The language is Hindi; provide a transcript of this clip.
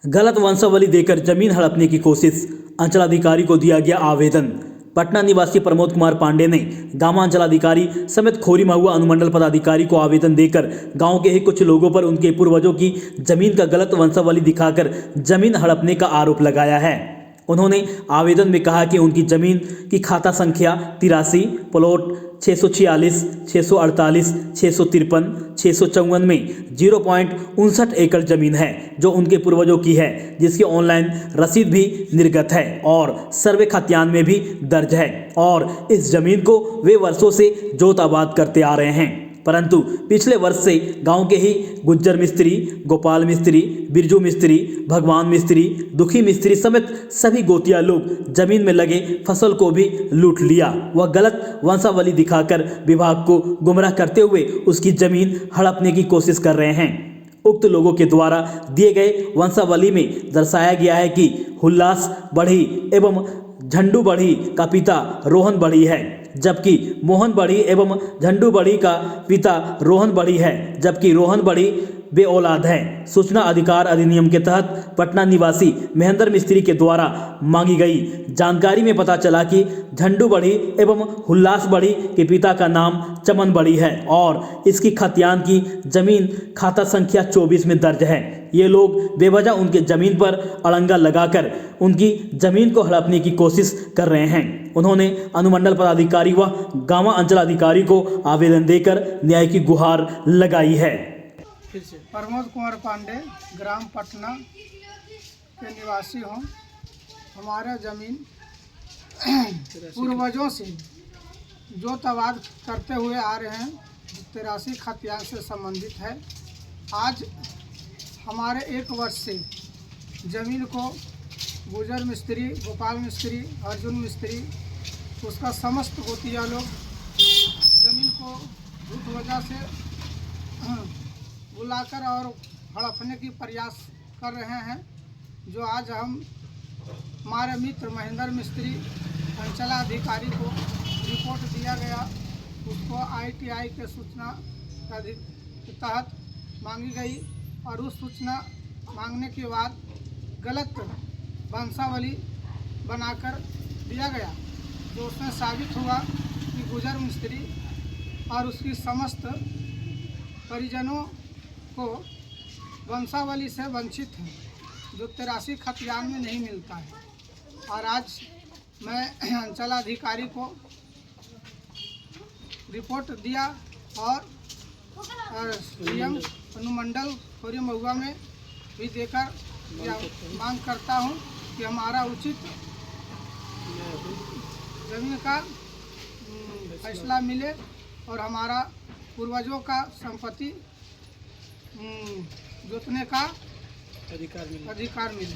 गलत वंशावली देकर जमीन हड़पने की कोशिश, अंचलाधिकारी को दिया गया आवेदन। पटना निवासी प्रमोद कुमार पांडे ने गांव अंचलाधिकारी समेत खोरी महुआ अनुमंडल पदाधिकारी को आवेदन देकर गांव के ही कुछ लोगों पर उनके पूर्वजों की जमीन का गलत वंशावली दिखाकर जमीन हड़पने का आरोप लगाया है। उन्होंने आवेदन में कहा कि उनकी जमीन की खाता संख्या 83 प्लॉट 646, 648, 653, 654 में 0.59 एकड़ जमीन है जो उनके पूर्वजों की है, जिसकी ऑनलाइन रसीद भी निर्गत है और सर्वे खतियान में भी दर्ज है और इस जमीन को वे वर्षों से जोत आबाद करते आ रहे हैं। परंतु पिछले वर्ष से गांव के ही गुज्जर मिस्त्री, गोपाल मिस्त्री, बिरजू मिस्त्री, भगवान मिस्त्री, दुखी मिस्त्री समेत सभी गोतिया लोग जमीन में लगे फसल को भी लूट लिया। वह गलत वंशावली दिखाकर विभाग को गुमराह करते हुए उसकी जमीन हड़पने की कोशिश कर रहे हैं। उक्त लोगों के द्वारा दिए गए वंशावली में दर्शाया गया है कि हुल्लास बढ़ी एवं झंडू बढ़ी का पिता रोहन बढ़ी है, जबकि मोहन बढ़ी एवं झंडू बढ़ी का पिता रोहन बढ़ी है, जबकि रोहन बढ़ी बे औलाद है। सूचना अधिकार अधिनियम के तहत पटना निवासी महेंद्र मिस्त्री के द्वारा मांगी गई जानकारी में पता चला कि झंडू बढ़ी एवं हुल्लास बढ़ी के पिता का नाम चमन बढ़ी है और इसकी खतियान की जमीन खाता संख्या 24 में दर्ज है। ये लोग बेवजह उनके जमीन पर अड़ंगा लगाकर उनकी जमीन को हड़पने की कोशिश कर रहे हैं। उन्होंने अनुमंडल पदाधिकारी व गांव अंचलाधिकारी को आवेदन देकर न्याय की गुहार लगाई है। प्रमोद कुमार पांडे, ग्राम पटना के निवासी हूँ। हमारा ज़मीन पूर्वजों से जोत आबाद करते हुए आ रहे हैं, 83 खतियान से संबंधित है। आज हमारे 1 वर्ष से ज़मीन को गुजर मिस्त्री, गोपाल मिस्त्री, अर्जुन मिस्त्री, उसका समस्त गोतिया लोग ज़मीन को झूठ वजह से बुलाकर और हड़पने की प्रयास कर रहे हैं। जो आज हमारे मित्र महेंद्र मिस्त्री अंचलाधिकारी को रिपोर्ट दिया गया, उसको ITI के सूचना के तहत मांगी गई और उस सूचना मांगने के बाद गलत वंशावली बनाकर दिया गया, जो उसमें साबित हुआ कि गुजर मिस्त्री और उसकी समस्त परिजनों को वंशावली से वंचित है, जो 83 खतियान में नहीं मिलता है। और आज मैं अंचलाधिकारी को रिपोर्ट दिया और CM अनुमंडल खोरी महुआ में भी देकर यह मांग करता हूं कि हमारा उचित जमीन का फैसला मिले और हमारा पूर्वजों का संपत्ति जोतने का अधिकार मिले।